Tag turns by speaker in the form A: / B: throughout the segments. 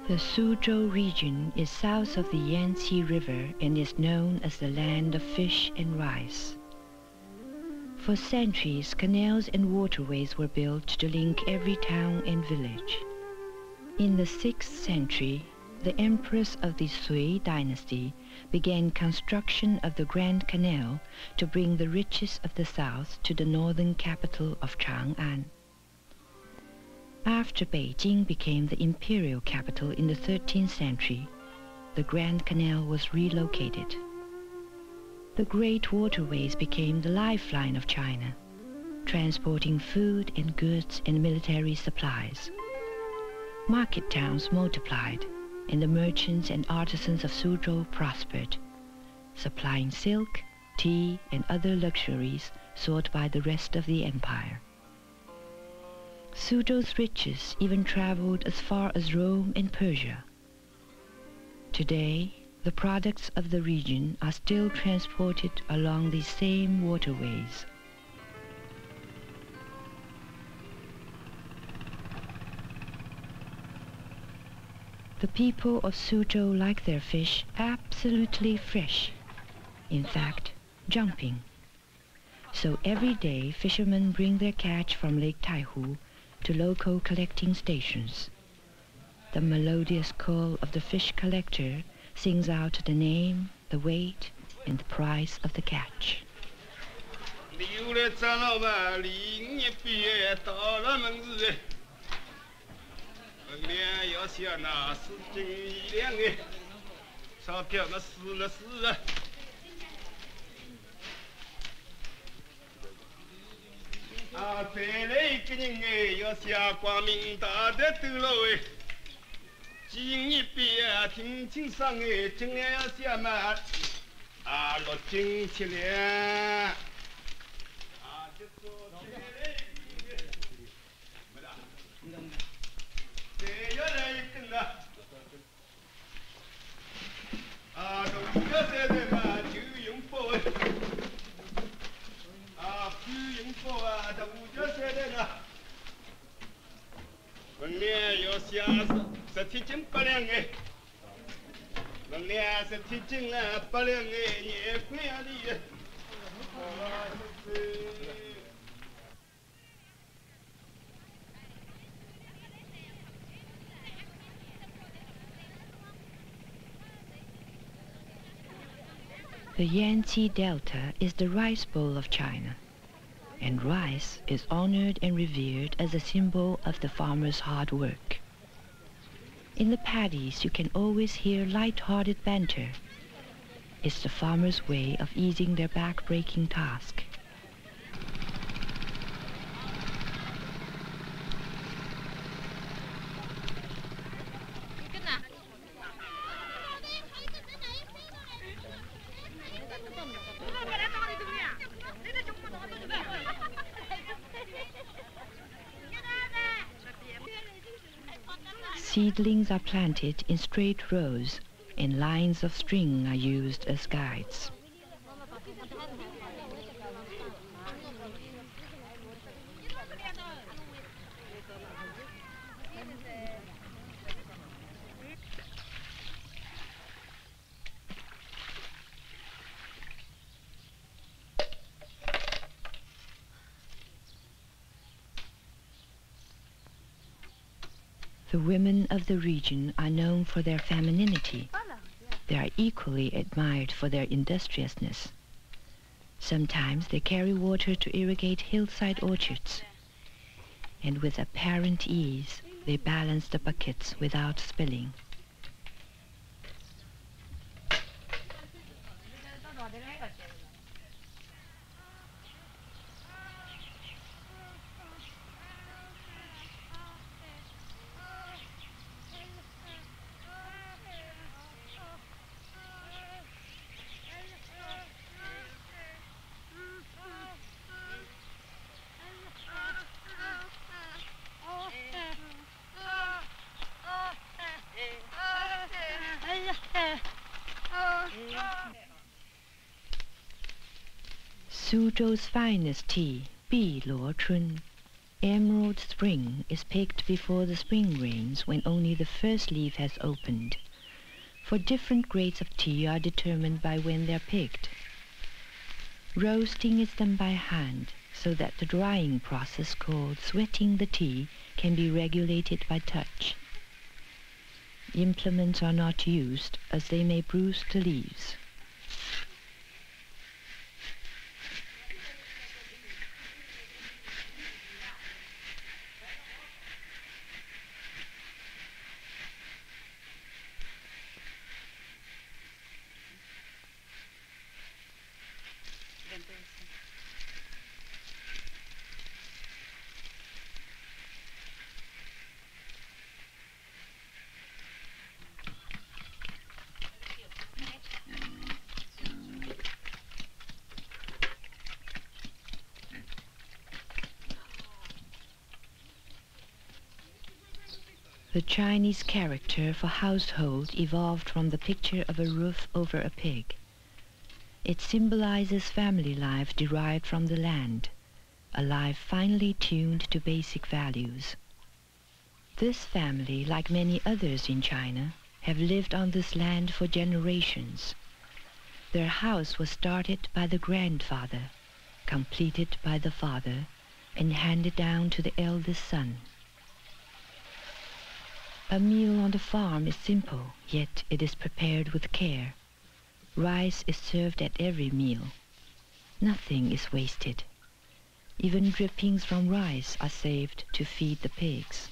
A: The Suzhou region is south of the Yangtze River and is known as the land of fish and rice. For centuries, canals and waterways were built to link every town and village. In the 6th century, the empress of the Sui dynasty began construction of the Grand Canal to bring the riches of the south to the northern capital of Chang'an. After Beijing became the imperial capital in the 13th century, the Grand Canal was relocated. The great waterways became the lifeline of China, transporting food and goods and military supplies. Market towns multiplied, and the merchants and artisans of Suzhou prospered, supplying silk, tea, and other luxuries sought by the rest of the empire. Suzhou's riches even traveled as far as Rome and Persia. Today, the products of the region are still transported along these same waterways. The people of Suzhou like their fish absolutely fresh, in fact, jumping. So every day fishermen bring their catch from Lake Taihu to local collecting stations. The melodious call of the fish collector sings out the name, the weight, and the price of the catch. The Yangtze Delta is the rice bowl of China, and rice is honored and revered as a symbol of the farmer's hard work. In the paddies, you can always hear light-hearted banter. It's the farmers' way of easing their back-breaking task. Seedlings are planted in straight rows, and lines of string are used as guides. The women of the region are known for their femininity. They are equally admired for their industriousness. Sometimes they carry water to irrigate hillside orchards, and with apparent ease, they balance the buckets without spilling. Suzhou's finest tea, Bi Luo Chun, Emerald spring is picked before the spring rains when only the first leaf has opened, for different grades of tea are determined by when they're picked. Roasting is done by hand, so that the drying process called sweating the tea can be regulated by touch. Implements are not used, as they may bruise the leaves. The Chinese character for household evolved from the picture of a roof over a pig. It symbolizes family life derived from the land, a life finely tuned to basic values. This family, like many others in China, have lived on this land for generations. Their house was started by the grandfather, completed by the father, and handed down to the eldest son. A meal on the farm is simple, yet it is prepared with care. Rice is served at every meal. Nothing is wasted. Even drippings from rice are saved to feed the pigs.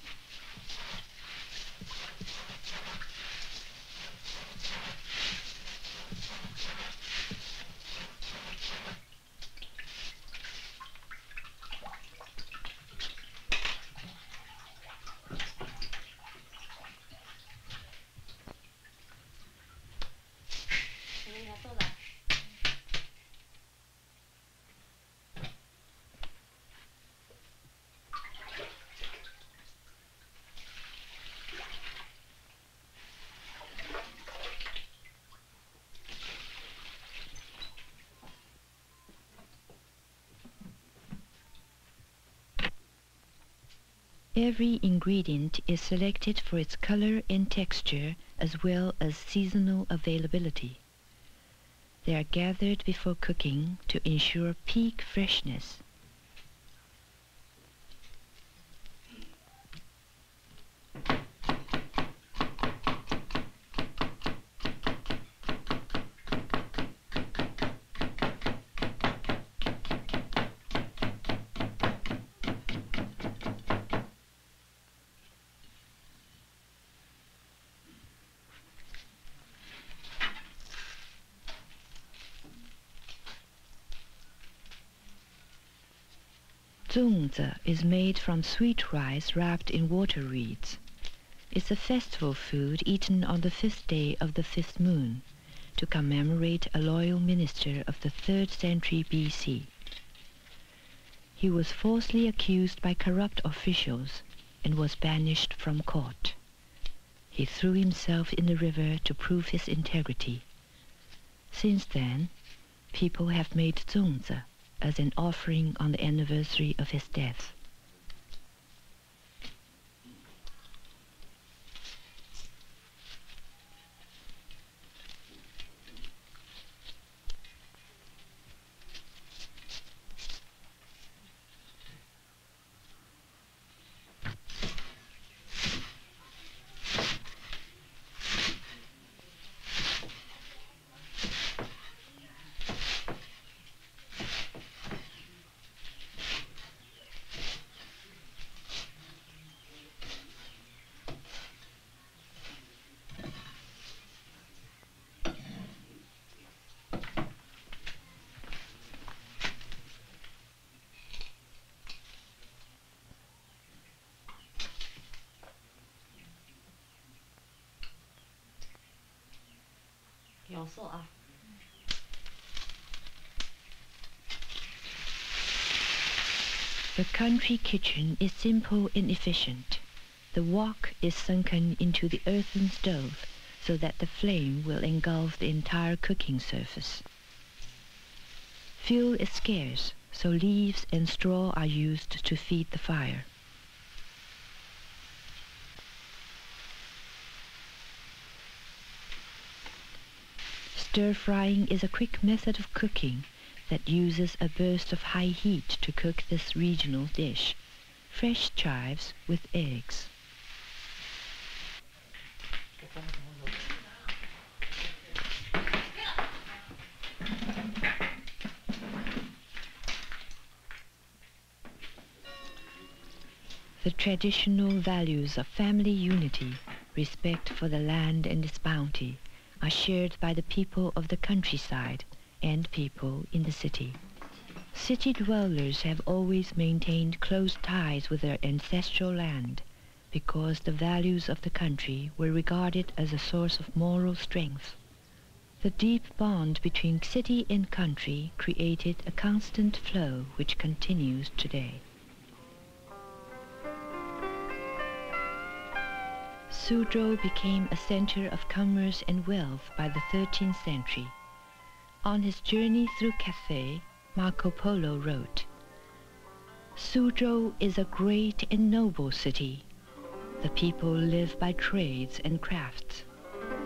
A: Every ingredient is selected for its color and texture as well as seasonal availability. They are gathered before cooking to ensure peak freshness. Zongzi is made from sweet rice wrapped in water reeds. It's a festival food eaten on the 5th day of the 5th moon to commemorate a loyal minister of the 3rd century BC. He was falsely accused by corrupt officials and was banished from court. He threw himself in the river to prove his integrity. Since then, people have made zongzi as an offering on the anniversary of his death. The country kitchen is simple and efficient. The wok is sunken into the earthen stove so that the flame will engulf the entire cooking surface. Fuel is scarce, so leaves and straw are used to feed the fire. Stir-frying is a quick method of cooking that uses a burst of high heat to cook this regional dish, fresh chives with eggs. The traditional values of family unity, respect for the land and its bounty, are shared by the people of the countryside and people in the city. City dwellers have always maintained close ties with their ancestral land because the values of the country were regarded as a source of moral strength. The deep bond between city and country created a constant flow which continues today. Suzhou became a center of commerce and wealth by the 13th century. On his journey through Cathay, Marco Polo wrote, "Suzhou is a great and noble city. The people live by trades and crafts,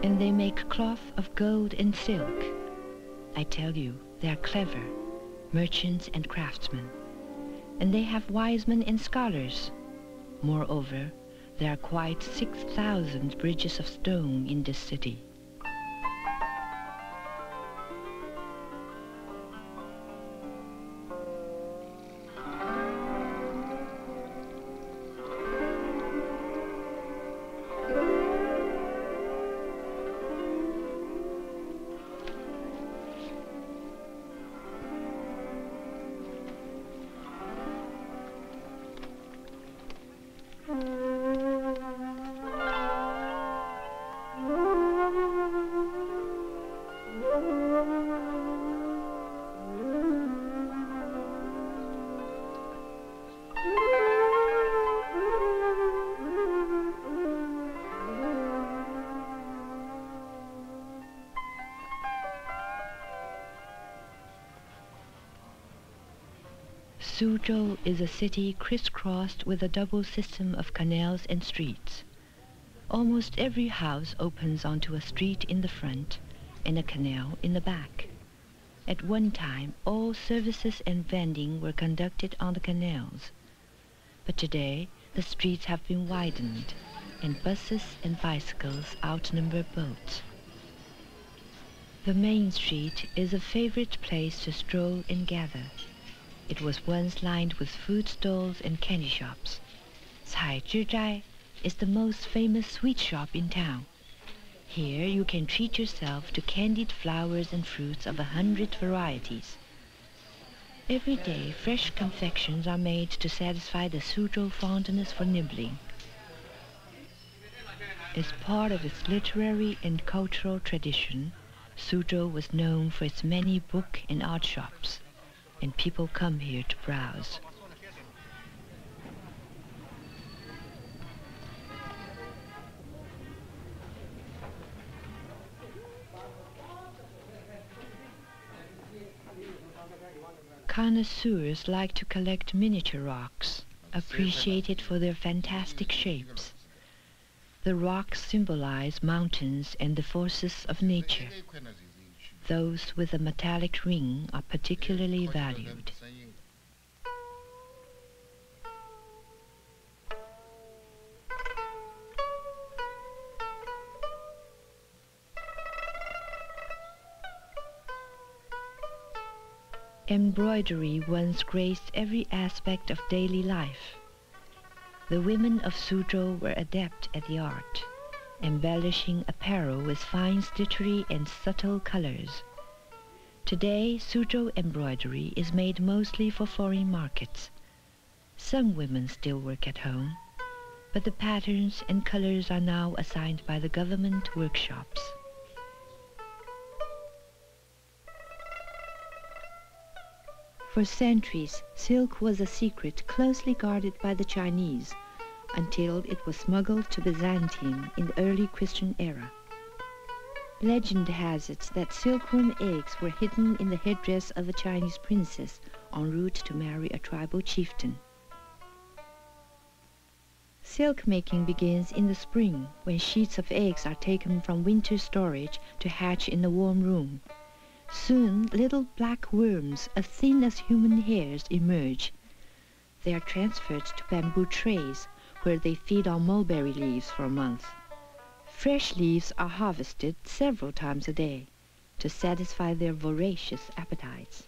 A: and they make cloth of gold and silk. I tell you, they are clever, merchants and craftsmen, and they have wise men and scholars. Moreover, there are quite 6,000 bridges of stone in this city." Suzhou is a city crisscrossed with a double system of canals and streets. Almost every house opens onto a street in the front and a canal in the back. At one time, all services and vending were conducted on the canals. But today, the streets have been widened, and buses and bicycles outnumber boats. The main street is a favorite place to stroll and gather. It was once lined with food stalls and candy shops. Cai Zhizhai is the most famous sweet shop in town. Here you can treat yourself to candied flowers and fruits of 100 varieties. Every day fresh confections are made to satisfy the Suzhou fondness for nibbling. As part of its literary and cultural tradition, Suzhou was known for its many book and art shops, and people come here to browse. Connoisseurs like to collect miniature rocks, appreciated for their fantastic shapes. The rocks symbolize mountains and the forces of nature. Those with a metallic ring are particularly valued. Embroidery once graced every aspect of daily life. The women of Suzhou were adept at the art, embellishing apparel with fine stitchery and subtle colors. Today, Suzhou embroidery is made mostly for foreign markets. Some women still work at home, but the patterns and colors are now assigned by the government workshops. For centuries, silk was a secret closely guarded by the Chinese, until it was smuggled to Byzantium in the early Christian era. Legend has it that silkworm eggs were hidden in the headdress of a Chinese princess en route to marry a tribal chieftain. Silk making begins in the spring when sheets of eggs are taken from winter storage to hatch in a warm room. Soon little black worms as thin as human hairs emerge. They are transferred to bamboo trays where they feed on mulberry leaves for a month. Fresh leaves are harvested several times a day to satisfy their voracious appetites.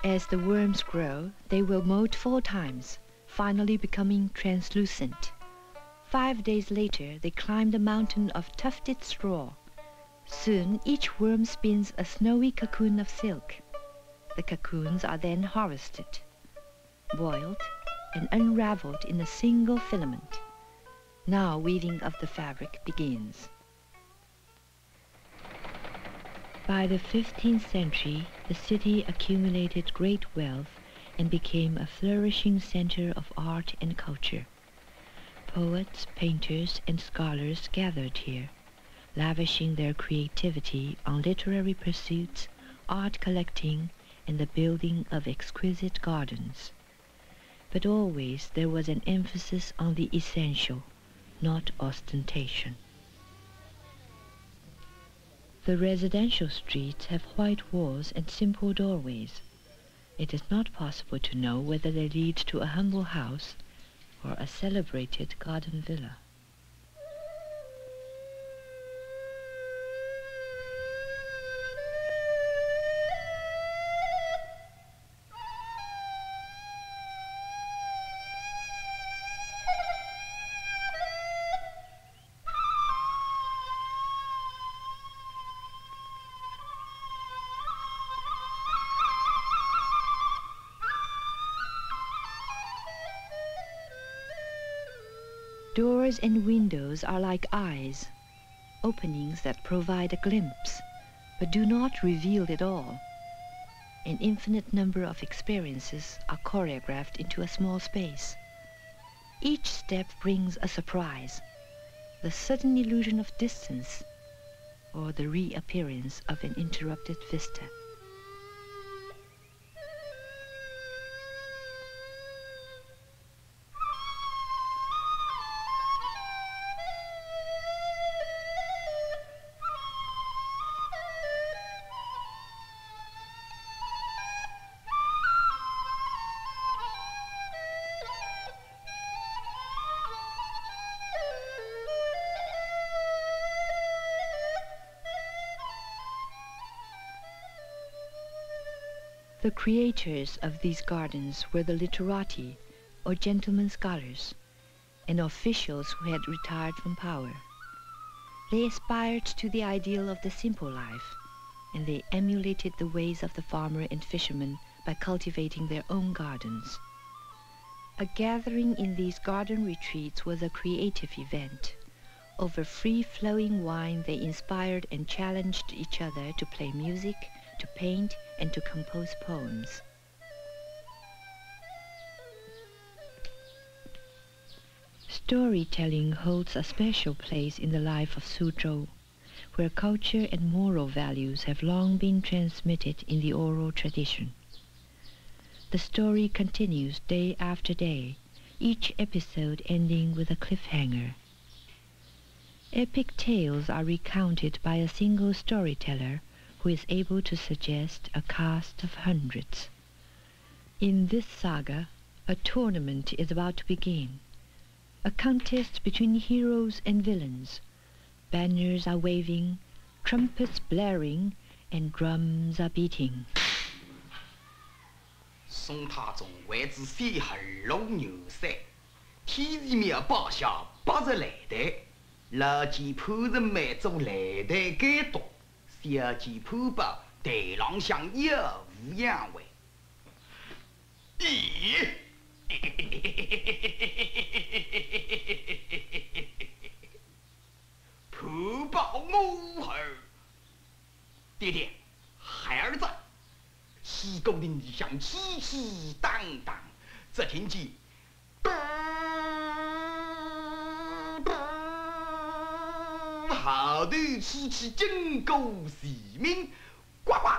A: As the worms grow, they will molt 4 times, finally becoming translucent. 5 days later, they climb the mountain of tufted straw. Soon, each worm spins a snowy cocoon of silk. The cocoons are then harvested, boiled, and unraveled in a single filament. Now weaving of the fabric begins. By the 15th century, the city accumulated great wealth and became a flourishing center of art and culture. Poets, painters, and scholars gathered here, lavishing their creativity on literary pursuits, art collecting, and the building of exquisite gardens. But always there was an emphasis on the essential, not ostentation. The residential streets have white walls and simple doorways. It is not possible to know whether they lead to a humble house or a celebrated garden villa. Doors and windows are like eyes, openings that provide a glimpse, but do not reveal it all. An infinite number of experiences are choreographed into a small space. Each step brings a surprise, the sudden illusion of distance, or the reappearance of an interrupted vista. The creators of these gardens were the literati, or gentlemen scholars, and officials who had retired from power. They aspired to the ideal of the simple life, and they emulated the ways of the farmer and fisherman by cultivating their own gardens. A gathering in these garden retreats was a creative event. Over free-flowing wine, they inspired and challenged each other to play music, to paint, and to compose poems. Storytelling holds a special place in the life of Suzhou, where culture and moral values have long been transmitted in the oral tradition. The story continues day after day, each episode ending with a cliffhanger. Epic tales are recounted by a single storyteller who is able to suggest a cast of hundreds. In this saga, a tournament is about to begin, a contest between heroes and villains. Banners are waving, trumpets blaring, and drums are beating.
B: 宋太宗为之写下6牛赛，体里面拔下80来台，老几铺人每种来台改多。 小鸡铺包台浪向有无养胃？咦，破报母儿，爹爹，孩儿在，西沟的异响凄凄当当，只听见后头此起金鼓齐鸣，呱呱，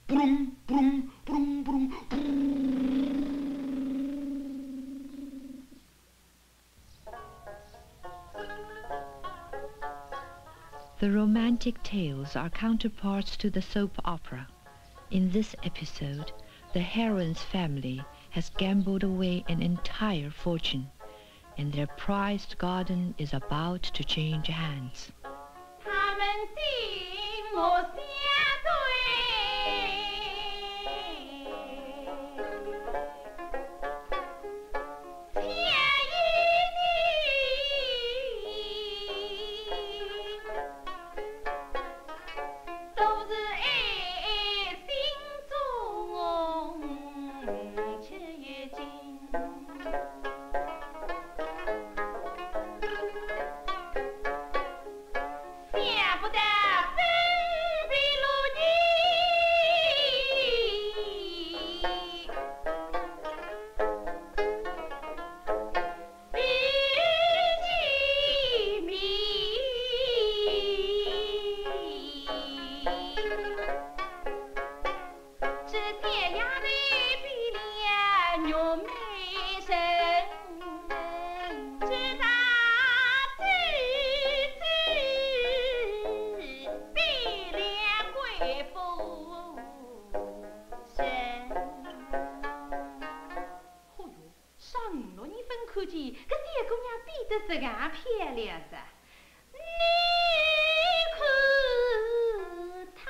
B: 扑隆扑隆扑隆扑隆扑。
A: The romantic tales are counterparts to the soap opera. In this episode, the heroine's family has gambled away an entire fortune, and their prized garden is about to change hands.
C: 他们心目相对，千与你都是爱心中切近。想不得分别如你，比起迷。这天涯的比脸肉美神，知道比脸贵妇身。哦哟，上5、6年分看见，搿三姑娘比得这样漂亮噻。你看她。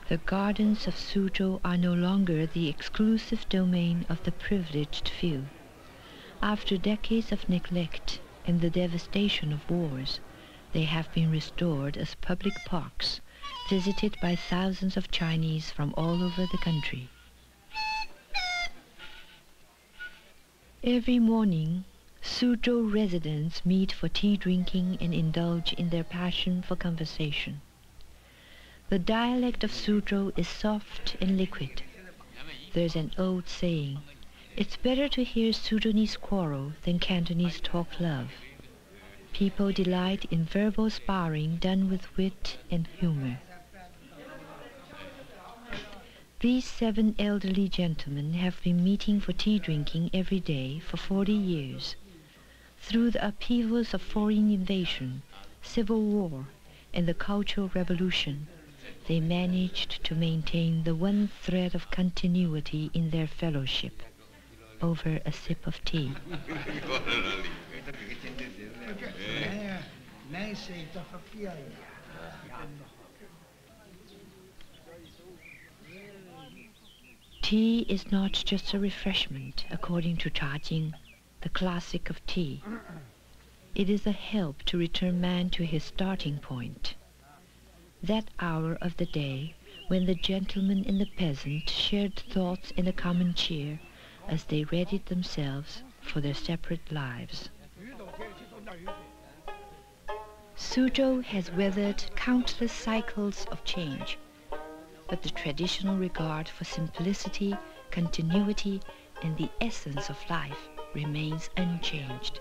A: The gardens of Suzhou are no longer the exclusive domain of the privileged few. After decades of neglect and the devastation of wars, they have been restored as public parks, visited by thousands of Chinese from all over the country. Every morning, Suzhou residents meet for tea drinking and indulge in their passion for conversation. The dialect of Suzhou is soft and liquid. There's an old saying, it's better to hear Suzhounese quarrel than Cantonese talk love. People delight in verbal sparring done with wit and humor. These 7 elderly gentlemen have been meeting for tea drinking every day for 40 years. Through the upheavals of foreign invasion, civil war, and the Cultural Revolution, they managed to maintain the one thread of continuity in their fellowship, over a sip of tea. Tea is not just a refreshment, according to Cha Jing, the classic of tea. It is a help to return man to his starting point. That hour of the day when the gentleman and the peasant shared thoughts and a common cheer as they readied themselves for their separate lives. Suzhou has weathered countless cycles of change, but the traditional regard for simplicity, continuity, and the essence of life remains unchanged.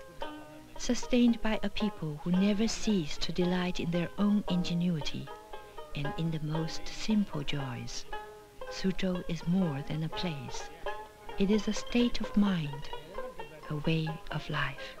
A: Sustained by a people who never cease to delight in their own ingenuity and in the most simple joys, Suzhou is more than a place. It is a state of mind, a way of life.